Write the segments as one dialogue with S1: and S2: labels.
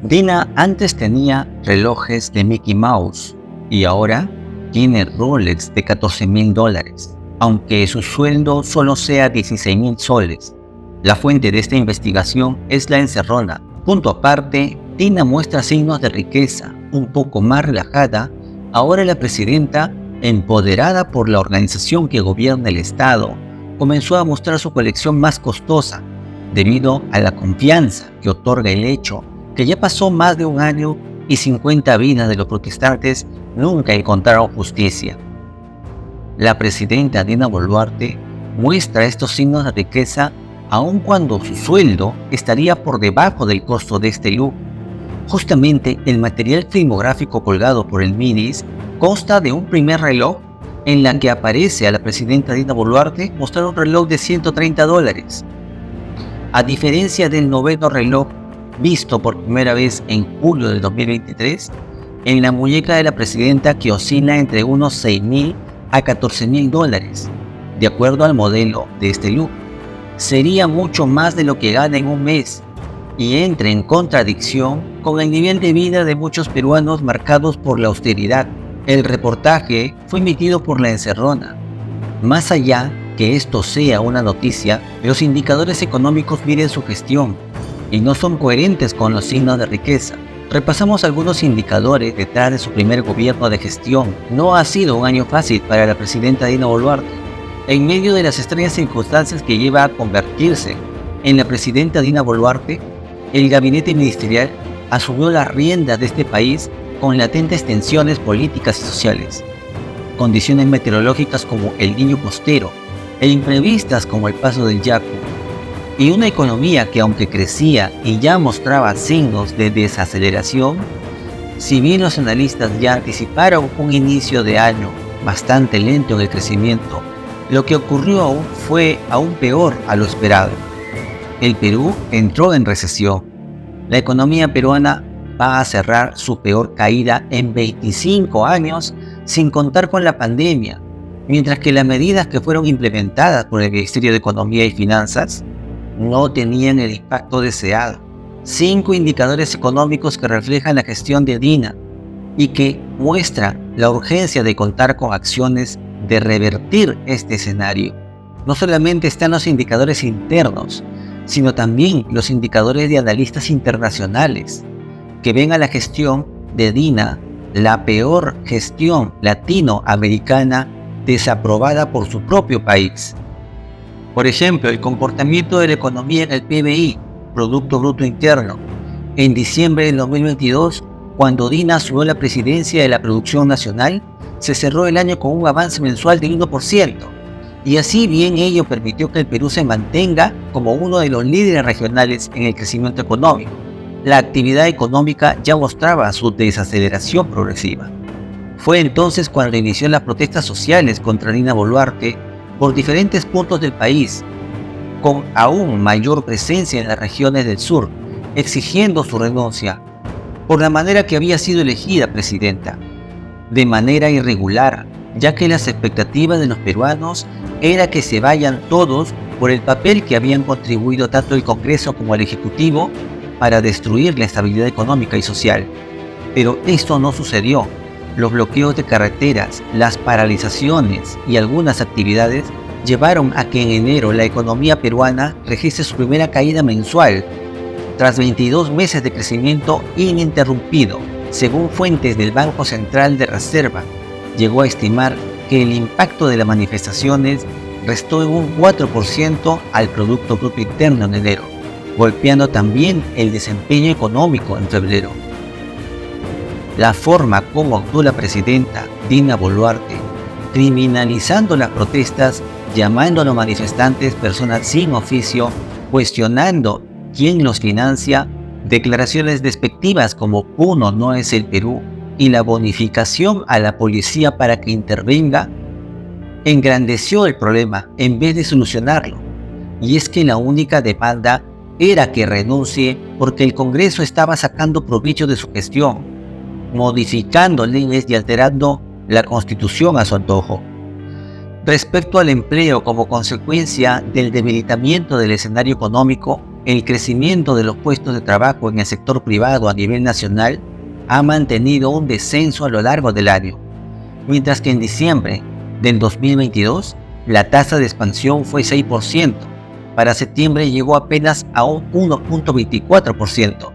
S1: Dina antes tenía relojes de Mickey Mouse y ahora tiene Rolex de $14,000, aunque su sueldo solo sea 16,000 soles. La fuente de esta investigación es La Encerrona. Punto aparte, Dina muestra signos de riqueza, un poco más relajada. Ahora la presidenta, empoderada por la organización que gobierna el Estado, comenzó a mostrar su colección más costosa, debido a la confianza que otorga el hecho que ya pasó más de un año y 50 vidas de los protestantes nunca encontraron justicia. La presidenta Dina Boluarte muestra estos signos de riqueza aun cuando su sueldo estaría por debajo del costo de este lujo. Justamente el material filmográfico colgado por el MIDIS consta de un primer reloj en la que aparece a la presidenta Dina Boluarte mostrar un reloj de $130. A diferencia del noveno reloj visto por primera vez en julio del 2023, en la muñeca de la presidenta que oscila entre unos $6,000 a $14,000, de acuerdo al modelo de este lujo. Sería mucho más de lo que gana en un mes y entra en contradicción con el nivel de vida de muchos peruanos marcados por la austeridad. El reportaje fue emitido por La Encerrona. Más allá que esto sea una noticia, los indicadores económicos miden su gestión y no son coherentes con los signos de riqueza. Repasamos algunos indicadores detrás de su primer gobierno de gestión. No ha sido un año fácil para la presidenta Dina Boluarte. En medio de las extrañas circunstancias que lleva a convertirse en la presidenta Dina Boluarte, el gabinete ministerial asumió las riendas de este país con latentes tensiones políticas y sociales. Condiciones meteorológicas como el Niño costero e imprevistas como el paso del Yaku, y una economía que, aunque crecía y ya mostraba signos de desaceleración, si bien los analistas ya anticiparon un inicio de año bastante lento en el crecimiento, lo que ocurrió fue aún peor a lo esperado. El Perú entró en recesión. La economía peruana va a cerrar su peor caída en 25 años sin contar con la pandemia, mientras que las medidas que fueron implementadas por el Ministerio de Economía y Finanzas no tenían el impacto deseado. 5 indicadores económicos que reflejan la gestión de Dina y que muestran la urgencia de contar con acciones de revertir este escenario. No solamente están los indicadores internos, sino también los indicadores de analistas internacionales, que ven a la gestión de Dina la peor gestión latinoamericana desaprobada por su propio país. Por ejemplo, el comportamiento de la economía en el PBI, Producto Bruto Interno, en diciembre del 2022, cuando Dina asumió la presidencia de la producción nacional, se cerró el año con un avance mensual del 1%, y así bien ello permitió que el Perú se mantenga como uno de los líderes regionales en el crecimiento económico. La actividad económica ya mostraba su desaceleración progresiva. Fue entonces cuando inició las protestas sociales contra Dina Boluarte por diferentes puntos del país, con aún mayor presencia en las regiones del sur, exigiendo su renuncia por la manera que había sido elegida presidenta, de manera irregular, ya que las expectativas de los peruanos era que se vayan todos por el papel que habían contribuido tanto el Congreso como el Ejecutivo para destruir la estabilidad económica y social. Pero esto no sucedió. Los bloqueos de carreteras, las paralizaciones y algunas actividades llevaron a que en enero la economía peruana registre su primera caída mensual, tras 22 meses de crecimiento ininterrumpido. Según fuentes del Banco Central de Reserva, llegó a estimar que el impacto de las manifestaciones restó en un 4% al Producto Bruto Interno en enero, golpeando también el desempeño económico en febrero. La forma como actuó la presidenta Dina Boluarte, criminalizando las protestas, llamando a los manifestantes personas sin oficio, cuestionando quién los financia, declaraciones despectivas como "Puno no es el Perú" y la bonificación a la policía para que intervenga, engrandeció el problema en vez de solucionarlo. Y es que la única demanda era que renuncie porque el Congreso estaba sacando provecho de su gestión, modificando leyes y alterando la Constitución a su antojo. Respecto al empleo como consecuencia del debilitamiento del escenario económico, el crecimiento de los puestos de trabajo en el sector privado a nivel nacional ha mantenido un descenso a lo largo del año, mientras que en diciembre del 2022 la tasa de expansión fue 6%, para septiembre llegó apenas a un 1.24%,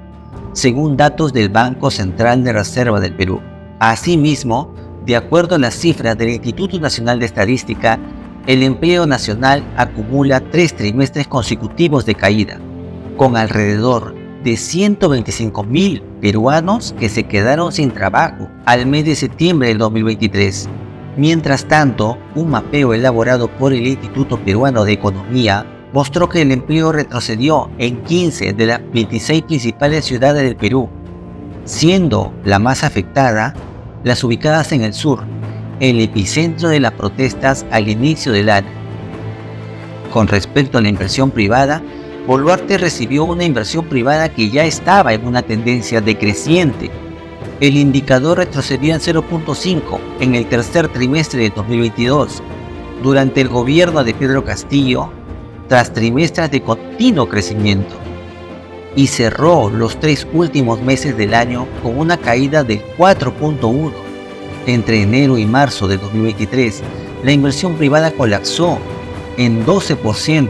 S1: según datos del Banco Central de Reserva del Perú. Asimismo, de acuerdo a las cifras del Instituto Nacional de Estadística, el empleo nacional acumula 3 trimestres consecutivos de caída, con alrededor de 125.000 peruanos que se quedaron sin trabajo al mes de septiembre del 2023. Mientras tanto, un mapeo elaborado por el Instituto Peruano de Economía mostró que el empleo retrocedió en 15 de las 26 principales ciudades del Perú, siendo la más afectada las ubicadas en el sur, el epicentro de las protestas al inicio del año. Con respecto a la inversión privada, Boluarte recibió una inversión privada que ya estaba en una tendencia decreciente. El indicador retrocedió en 0.5 en el tercer trimestre de 2022, durante el gobierno de Pedro Castillo, tras trimestres de continuo crecimiento, y cerró los 3 últimos meses del año con una caída del 4.1. Entre enero y marzo de 2023, la inversión privada colapsó en 12%,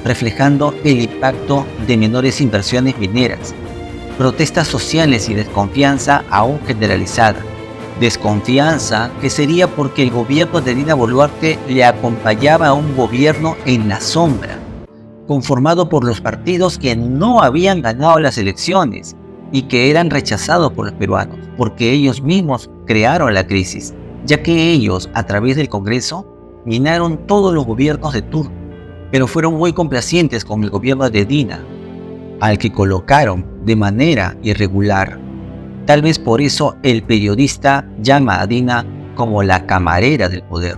S1: reflejando el impacto de menores inversiones mineras, protestas sociales y desconfianza aún generalizada. Desconfianza que sería porque el gobierno de Dina Boluarte le acompañaba a un gobierno en la sombra, conformado por los partidos que no habían ganado las elecciones y que eran rechazados por los peruanos, porque ellos mismos crearon la crisis, ya que ellos, a través del Congreso, minaron todos los gobiernos de turno, pero fueron muy complacientes con el gobierno de Dina, al que colocaron de manera irregular. Tal vez por eso el periodista llama a Dina como la camarera del poder.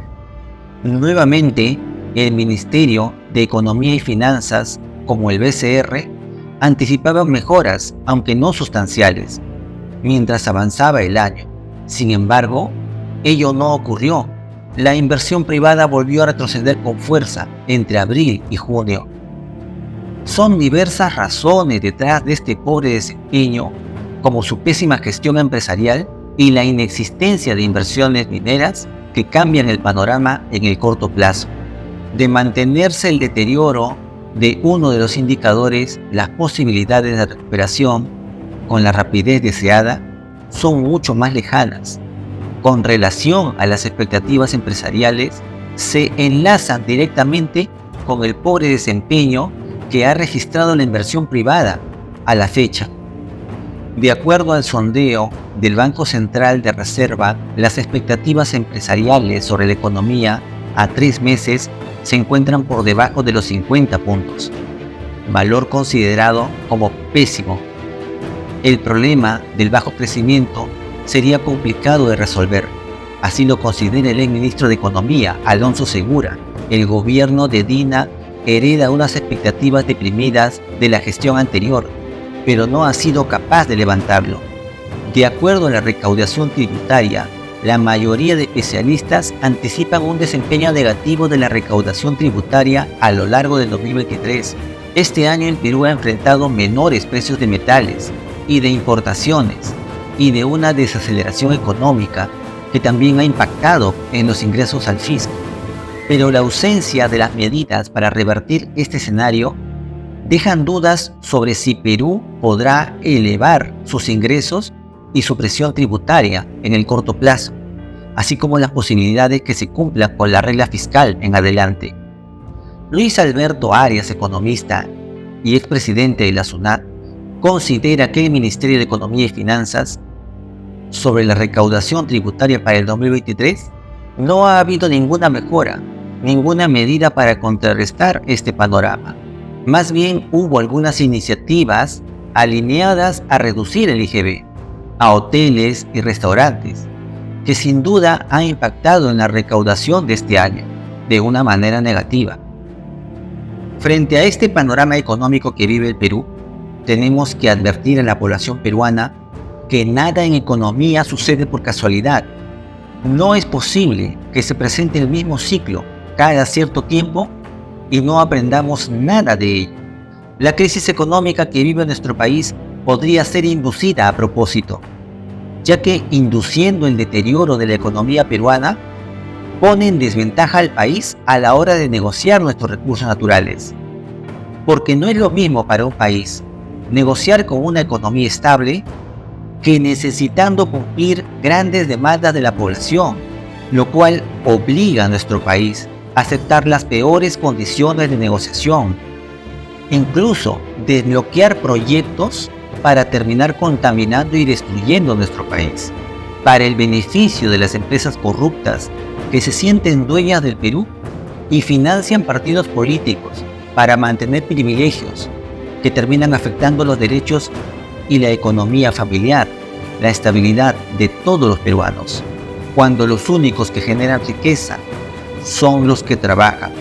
S1: Nuevamente, el Ministerio de Economía y Finanzas, como el BCR, anticipaba mejoras, aunque no sustanciales, mientras avanzaba el año. Sin embargo, ello no ocurrió. La inversión privada volvió a retroceder con fuerza entre abril y junio. Son diversas razones detrás de este pobre desempeño, como su pésima gestión empresarial y la inexistencia de inversiones mineras que cambian el panorama en el corto plazo. De mantenerse el deterioro de uno de los indicadores, las posibilidades de recuperación con la rapidez deseada son mucho más lejanas. Con relación a las expectativas empresariales, se enlazan directamente con el pobre desempeño que ha registrado la inversión privada a la fecha. De acuerdo al sondeo del Banco Central de Reserva, las expectativas empresariales sobre la economía a 3 meses se encuentran por debajo de los 50 puntos, valor considerado como pésimo. El problema del bajo crecimiento sería complicado de resolver, así lo considera el exministro de Economía, Alonso Segura. El gobierno de Dina hereda unas expectativas deprimidas de la gestión anterior, pero no ha sido capaz de levantarlo. De acuerdo a la recaudación tributaria, la mayoría de especialistas anticipan un desempeño negativo de la recaudación tributaria a lo largo del 2023. Este año el Perú ha enfrentado menores precios de metales y de importaciones y de una desaceleración económica que también ha impactado en los ingresos al fisco. Pero la ausencia de las medidas para revertir este escenario dejan dudas sobre si Perú podrá elevar sus ingresos y su presión tributaria en el corto plazo, así como las posibilidades que se cumplan con la regla fiscal en adelante. Luis Alberto Arias, economista y expresidente de la SUNAT, considera que el Ministerio de Economía y Finanzas, sobre la recaudación tributaria para el 2023, no ha habido ninguna mejora, ninguna medida para contrarrestar este panorama. Más bien hubo algunas iniciativas alineadas a reducir el IGB a hoteles y restaurantes, que sin duda han impactado en la recaudación de este año de una manera negativa. Frente a este panorama económico que vive el Perú, tenemos que advertir a la población peruana que nada en economía sucede por casualidad. No es posible que se presente el mismo ciclo cada cierto tiempo y no aprendamos nada de ello. La crisis económica que vive nuestro país podría ser inducida a propósito, ya que induciendo el deterioro de la economía peruana, pone en desventaja al país a la hora de negociar nuestros recursos naturales. Porque no es lo mismo para un país negociar con una economía estable que necesitando cumplir grandes demandas de la población, lo cual obliga a nuestro país a aceptar las peores condiciones de negociación, incluso desbloquear proyectos para terminar contaminando y destruyendo nuestro país, para el beneficio de las empresas corruptas que se sienten dueñas del Perú y financian partidos políticos para mantener privilegios que terminan afectando los derechos y la economía familiar, la estabilidad de todos los peruanos, cuando los únicos que generan riqueza son los que trabajan.